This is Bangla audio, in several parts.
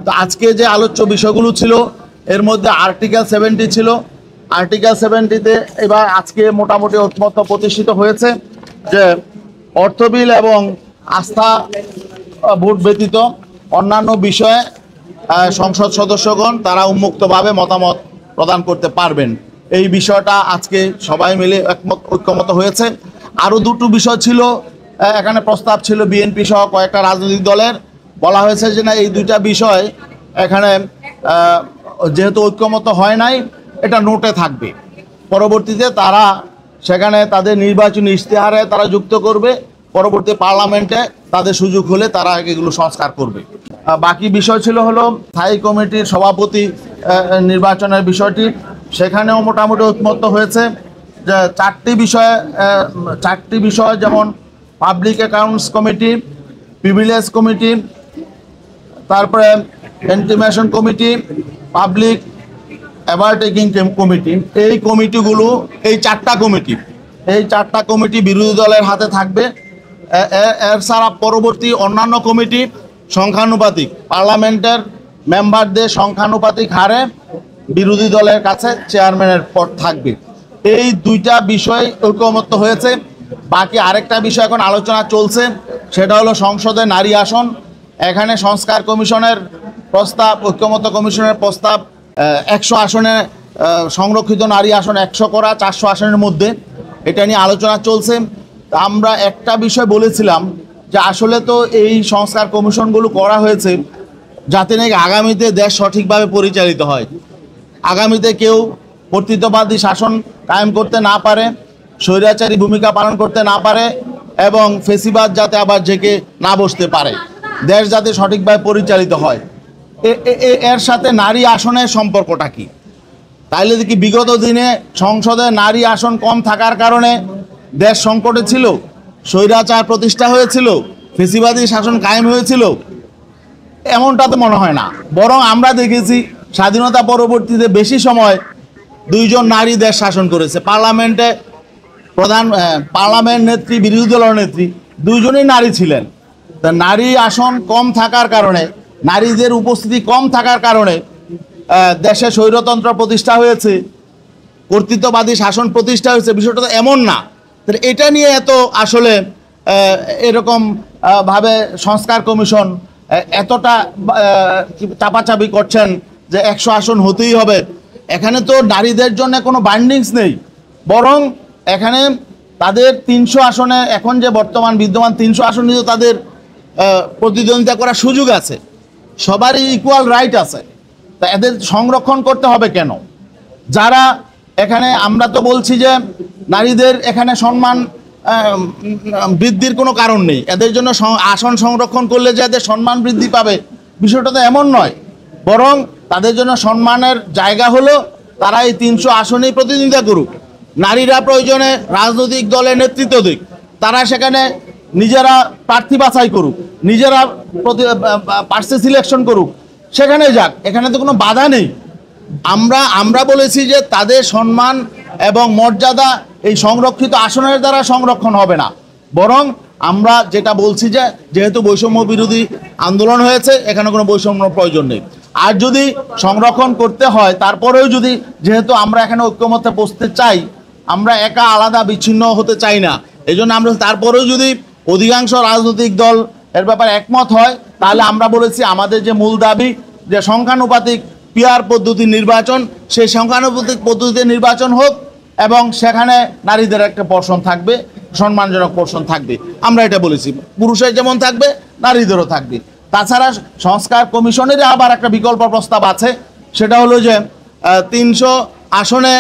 তো আজকে যে আলোচ্য বিষয়গুলো ছিল এর মধ্যে আর্টিকেল 70 ছিল। আর্টিকেল 70-তে এবার আজকে মোটামুটি ঐকমত্য প্রতিষ্ঠিত হয়েছে যে অর্থ বিল এবং আস্থা ভোট ব্যতীত অন্যান্য বিষয়ে সংসদ সদস্যগণ তারা উন্মুক্তভাবে মতামত প্রদান করতে পারবেন। এই বিষয়টা আজকে সবাই মিলে ঐক্যমত হয়েছে। আরও দুটো বিষয় ছিল, এখানে প্রস্তাব ছিল বিএনপি সহ কয়েকটা রাজনৈতিক দলের। বলা হয়েছে যে না, এই দুইটা বিষয় এখানে যেহেতু ঐক্যমত হয় নাই, এটা নোটে থাকবে। পরবর্তীতে তারা সেখানে তাদের নির্বাচনী ইশতেহারে তারা যুক্ত করবে, পরবর্তী পার্লামেন্টে তাদের সুযোগ হলে তারা এগুলো সংস্কার করবে। বাকি বিষয় ছিল হলো স্থায়ী কমিটির সভাপতি নির্বাচনের বিষয়টি। সেখানেও মোটামুটি ঐকমত্য হয়েছে যে চারটি বিষয় যেমন public accounts committee, privilege committee, তারপরে ইন্টিমেশন কমিটি, পাবলিক অ্যাভারটেকিং কমিটি, এই কমিটিগুলো এই চারটা কমিটি বিরোধী দলের হাতে থাকবে। এর ছাড়া পরবর্তী অন্যান্য কমিটি সংখ্যানুপাতিক, পার্লামেন্টের মেম্বারদের সংখ্যানুপাতিক হারে বিরোধী দলের কাছে চেয়ারম্যানের পদ থাকবে। এই দুইটা বিষয় ঐকমত্য হয়েছে। বাকি আরেকটা বিষয় এখন আলোচনা চলছে, সেটা হলো সংসদে নারী আসন। এখানে সংস্কার কমিশনের প্রস্তাব, ঐক্যমত্য কমিশনের প্রস্তাব 100 আসনে সংরক্ষিত নারী আসন 100 করা, 400 আসনের মধ্যে। এটা নিয়ে আলোচনা চলছে। আমরা একটা বিষয় বলেছিলাম যে আসলে তো এই সংস্কার কমিশনগুলো করা হয়েছে যাতে নাকি আগামীতে দেশ সঠিকভাবে পরিচালিত হয়, আগামীতে কেউ কর্তৃত্ববাদী শাসন কায়েম করতে না পারে, স্বৈরাচারী ভূমিকা পালন করতে না পারে, এবং ফেসিবাদ যাতে আবার জেগে না বসতে পারে, দেশ যাতে সঠিকভাবে পরিচালিত হয়। এর সাথে নারী আসনের সম্পর্কটা কি? তাইলে কি বিগত দিনে সংসদে নারী আসন কম থাকার কারণে দেশ সংকটে ছিল, স্বৈরাচার প্রতিষ্ঠা হয়েছিল, ফেসিবাদী শাসন কায়েম হয়েছিল? এমনটা তো মনে হয় না। বরং আমরা দেখেছি স্বাধীনতা পরবর্তীতে বেশি সময় দুইজন নারী দেশ শাসন করেছে। পার্লামেন্টে পার্লামেন্ট নেত্রী, বিরোধী দলের নেত্রী দুইজনই নারী ছিলেন। তা নারী আসন কম থাকার কারণে, নারীদের উপস্থিতি কম থাকার কারণে দেশে স্বৈরতন্ত্র প্রতিষ্ঠা হয়েছে, কর্তৃত্ববাদী শাসন প্রতিষ্ঠা হয়েছে, বিষয়টা তো এমন না। এটা নিয়ে এত আসলে এরকম ভাবে সংস্কার কমিশন এতটা চাপাচাপি করছেন যে 100 আসন হতেই হবে। এখানে তো নারীদের জন্য কোনো বাইন্ডিংস নেই, বরং এখানে তাদের 300 আসনে, এখন যে বর্তমান বিদ্যমান 300 আসন নিয়ে তাদের প্রতিদ্বন্দ্বিতা করার সুযোগ আছে, সবারই ইকুয়াল রাইট আছে। তা এদের সংরক্ষণ করতে হবে কেন? যারা এখানে, আমরা তো বলছি যে নারীদের এখানে সম্মান বৃদ্ধির কোনো কারণ নেই, এদের জন্য আসন সংরক্ষণ করলে যে এদের সম্মান বৃদ্ধি পাবে, বিষয়টা তো এমন নয়। বরং তাদের জন্য সম্মানের জায়গা হলো তারা এই 300 আসনেই প্রতিদ্বন্দ্বিতা করুক। নারীরা প্রয়োজনে রাজনৈতিক দলের নেতৃত্ব দিক, তারা সেখানে নিজেরা প্রার্থী বাছাই করুক, নিজেরা প্রার্থী সিলেকশন করুক, সেখানে যাক, এখানে তো কোনো বাধা নেই। আমরা বলেছি যে তাদের সম্মান এবং মর্যাদা এই সংরক্ষিত আসনের দ্বারা সংরক্ষণ হবে না, বরং আমরা যেটা বলছি যে যেহেতু বৈষম্য বিরোধী আন্দোলন হয়েছে, এখানে কোনো বৈষম্য প্রয়োজন নেই। আর যদি সংরক্ষণ করতে হয়, তারপরেও যদি, যেহেতু আমরা এখানে ঐক্যমত্যে পৌঁছতে চাই, আমরা একা আলাদা বিচ্ছিন্ন হতে চাই না, এই জন্য আমরা তারপরেও যদি অধিকাংশ রাজনৈতিক দল এর ব্যাপারে একমত হয়, তাহলে আমরা বলেছি আমাদের যে মূল দাবি যে সংখ্যানুপাতিক পিয়ার পদ্ধতির নির্বাচন, সেই সংখ্যানুপাতিক পদ্ধতিতে নির্বাচন হোক এবং সেখানে নারীদের একটা পোর্শন থাকবে, সম্মানজনক পোর্শন থাকবে। আমরা এটা বলেছি, পুরুষের যেমন থাকবে নারীদেরও থাকবে। তাছাড়া সংস্কার কমিশনের আবার একটা বিকল্প প্রস্তাব আছে, সেটা হলো যে 300 আসনে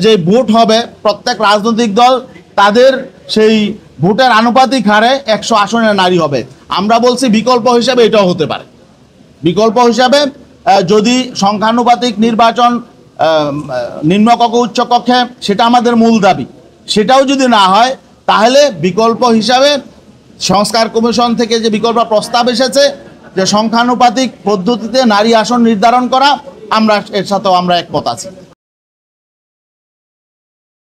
যে ভোট হবে, প্রত্যেক রাজনৈতিক দল তাদের সেই ভোটের আনুপাতিক হারে 100 আসনে নারী হবে। আমরা বলছি বিকল্প হিসাবে এটাও হতে পারে। বিকল্প হিসাবে যদি সংখ্যানুপাতিক নির্বাচন নিম্নকক্ষ উচ্চকক্ষে, সেটা আমাদের মূল দাবি, সেটাও যদি না হয়, তাহলে বিকল্প হিসাবে সংস্কার কমিশন থেকে যে বিকল্প প্রস্তাব এসেছে যে সংখ্যানুপাতিক পদ্ধতিতে নারী আসন নির্ধারণ করা, আমরা এর সাথেও আমরা একমত আছি।